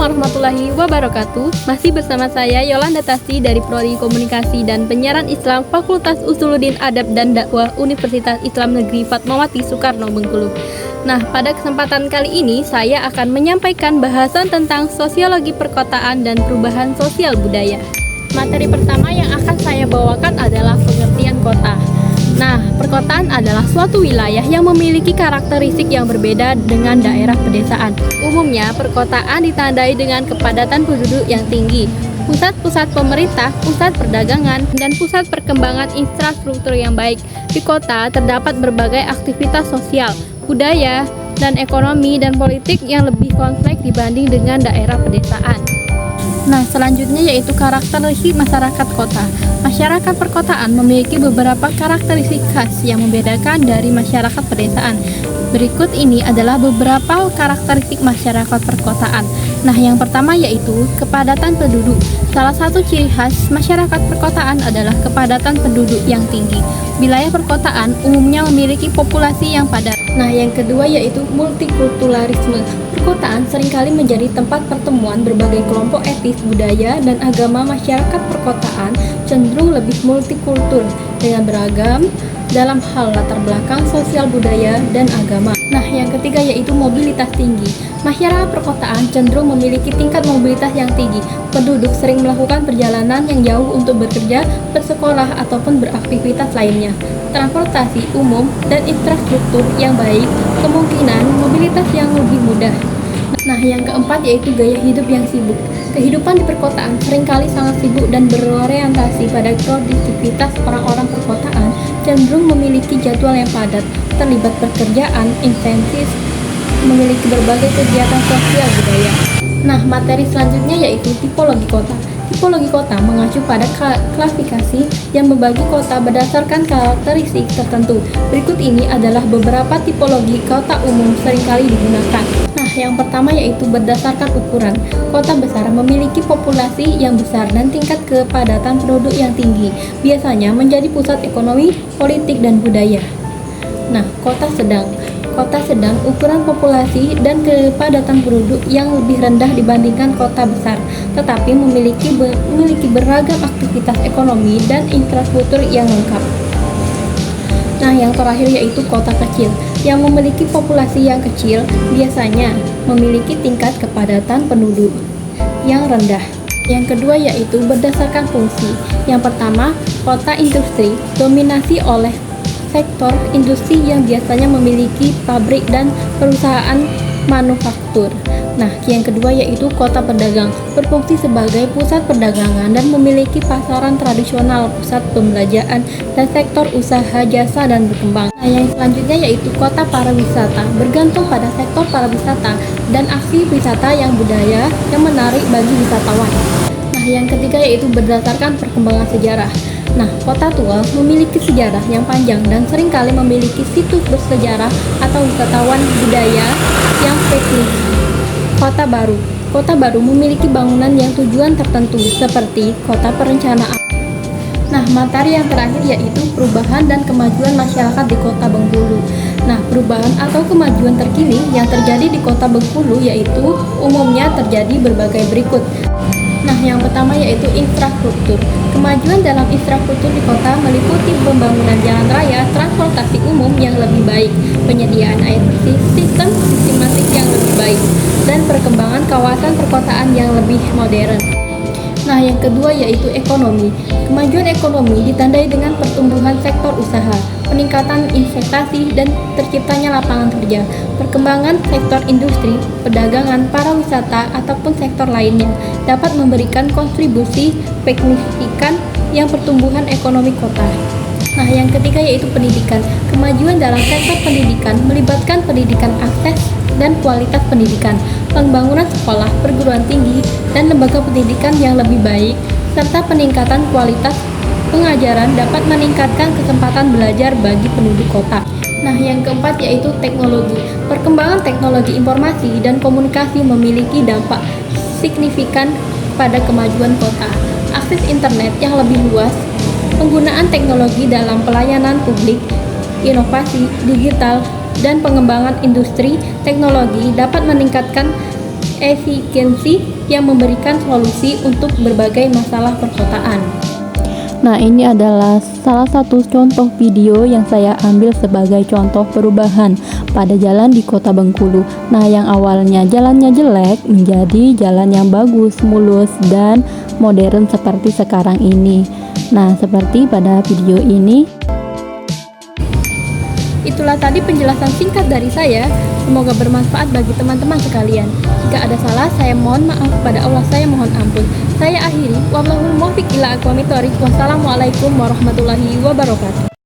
warahmatullahi wabarakatuh. Masih bersama saya Yolanda Tassi dari Prodi Komunikasi dan Penyiaran Islam Fakultas Usuluddin Adab dan Dakwah Universitas Islam Negeri Fatmawati Soekarno Bengkulu. Nah, pada kesempatan kali ini saya akan menyampaikan bahasan tentang sosiologi perkotaan dan perubahan sosial budaya. Materi pertama yang akan saya bawakan adalah pengertian kota. Nah, perkotaan adalah suatu wilayah yang memiliki karakteristik yang berbeda dengan daerah pedesaan. Umumnya, perkotaan ditandai dengan kepadatan penduduk yang tinggi, pusat-pusat pemerintah, pusat perdagangan, dan pusat perkembangan infrastruktur yang baik. Di kota terdapat berbagai aktivitas sosial, budaya, dan ekonomi dan politik yang lebih kompleks dibanding dengan daerah pedesaan. Nah, selanjutnya yaitu karakteristik masyarakat kota. Masyarakat perkotaan memiliki beberapa karakteristik khas yang membedakan dari masyarakat pedesaan. Berikut ini adalah beberapa karakteristik masyarakat perkotaan. Nah, yang pertama yaitu kepadatan penduduk. Salah satu ciri khas masyarakat perkotaan adalah kepadatan penduduk yang tinggi. Wilayah perkotaan umumnya memiliki populasi yang padat. Nah, yang kedua yaitu multikulturalisme. Perkotaan seringkali menjadi tempat pertemuan berbagai kelompok etnis, budaya, dan agama. Masyarakat perkotaan cenderung lebih multikultur dengan beragam dalam hal latar belakang sosial, budaya, dan agama. Nah, yang ketiga yaitu mobilitas tinggi. Masyarakat perkotaan cenderung memiliki tingkat mobilitas yang tinggi. Penduduk sering melakukan perjalanan yang jauh untuk bekerja, bersekolah, ataupun beraktivitas lainnya. Transportasi umum dan infrastruktur yang baik, kemungkinan mobilitas yang lebih mudah. Nah, yang keempat yaitu gaya hidup yang sibuk. Kehidupan di perkotaan seringkali sangat sibuk dan berorientasi pada produktivitas. Orang-orang perkotaan cenderung memiliki jadwal yang padat, terlibat pekerjaan intensif, memiliki berbagai kegiatan sosial budaya. Nah, materi selanjutnya yaitu tipologi kota. Tipologi kota mengacu pada klasifikasi yang membagi kota berdasarkan karakteristik tertentu. Berikut ini adalah beberapa tipologi kota umum seringkali digunakan. Nah, yang pertama yaitu berdasarkan ukuran. Kota besar memiliki populasi yang besar dan tingkat kepadatan penduduk yang tinggi, biasanya menjadi pusat ekonomi, politik, dan budaya. Nah, kota sedang. Kota sedang ukuran populasi dan kepadatan penduduk yang lebih rendah dibandingkan kota besar, tetapi memiliki beragam aktivitas ekonomi dan infrastruktur yang lengkap. Nah, yang terakhir yaitu kota kecil, yang memiliki populasi yang kecil, biasanya memiliki tingkat kepadatan penduduk yang rendah. Yang kedua yaitu berdasarkan fungsi. Yang pertama, kota industri dominasi oleh sektor industri yang biasanya memiliki pabrik dan perusahaan manufaktur. Nah, yang kedua yaitu kota pedagang, berfungsi sebagai pusat perdagangan dan memiliki pasaran tradisional, pusat pembelanjaan, dan sektor usaha jasa dan berkembang. Nah, yang selanjutnya yaitu kota pariwisata, bergantung pada sektor pariwisata dan aksi wisata yang budaya yang menarik bagi wisatawan. Nah, yang ketiga yaitu berdasarkan perkembangan sejarah. Nah, kota tua memiliki sejarah yang panjang dan seringkali memiliki situs bersejarah atau wisatawan budaya yang spesifik. Kota baru. Kota baru memiliki bangunan yang tujuan tertentu seperti kota perencanaan. Nah, materi yang terakhir yaitu perubahan dan kemajuan masyarakat di Kota Bengkulu. Nah, perubahan atau kemajuan terkini yang terjadi di Kota Bengkulu yaitu umumnya terjadi berbagai berikut. Nah, yang pertama yaitu infrastruktur. Kemajuan dalam infrastruktur di kota meliputi pembangunan jalan raya, transportasi umum yang lebih baik, penyediaan air bersih, sistem sistematik yang lebih baik, dan perkembangan kawasan perkotaan yang lebih modern. Nah, yang kedua yaitu ekonomi. Kemajuan ekonomi ditandai dengan pertumbuhan sektor usaha, peningkatan investasi, dan terciptanya lapangan kerja. Perkembangan sektor industri, perdagangan, pariwisata, ataupun sektor lainnya dapat memberikan kontribusi signifikan yang pertumbuhan ekonomi kota. Nah, yang ketiga yaitu pendidikan. Kemajuan dalam sektor pendidikan melibatkan pendidikan akses dan kualitas pendidikan, pembangunan sekolah, perguruan tinggi, dan lembaga pendidikan yang lebih baik, serta peningkatan kualitas pengajaran dapat meningkatkan kesempatan belajar bagi penduduk kota. Nah, yang keempat yaitu teknologi. Perkembangan teknologi informasi dan komunikasi memiliki dampak signifikan pada kemajuan kota. Akses internet yang lebih luas, penggunaan teknologi dalam pelayanan publik, inovasi digital, dan pengembangan industri teknologi dapat meningkatkan efisiensi yang memberikan solusi untuk berbagai masalah perkotaan. Nah, ini adalah salah satu contoh video yang saya ambil sebagai contoh perubahan pada jalan di Kota Bengkulu. Nah, yang awalnya jalannya jelek menjadi jalan yang bagus, mulus, dan modern seperti sekarang ini. Nah, seperti pada video ini. Itulah tadi penjelasan singkat dari saya. Semoga bermanfaat bagi teman-teman sekalian. Jika ada salah, saya mohon maaf kepada Allah, saya mohon ampun. Saya akhiri, wallahul muwaffiq ila aqwamit thoriq. Wassalamualaikum warahmatullahi wabarakatuh.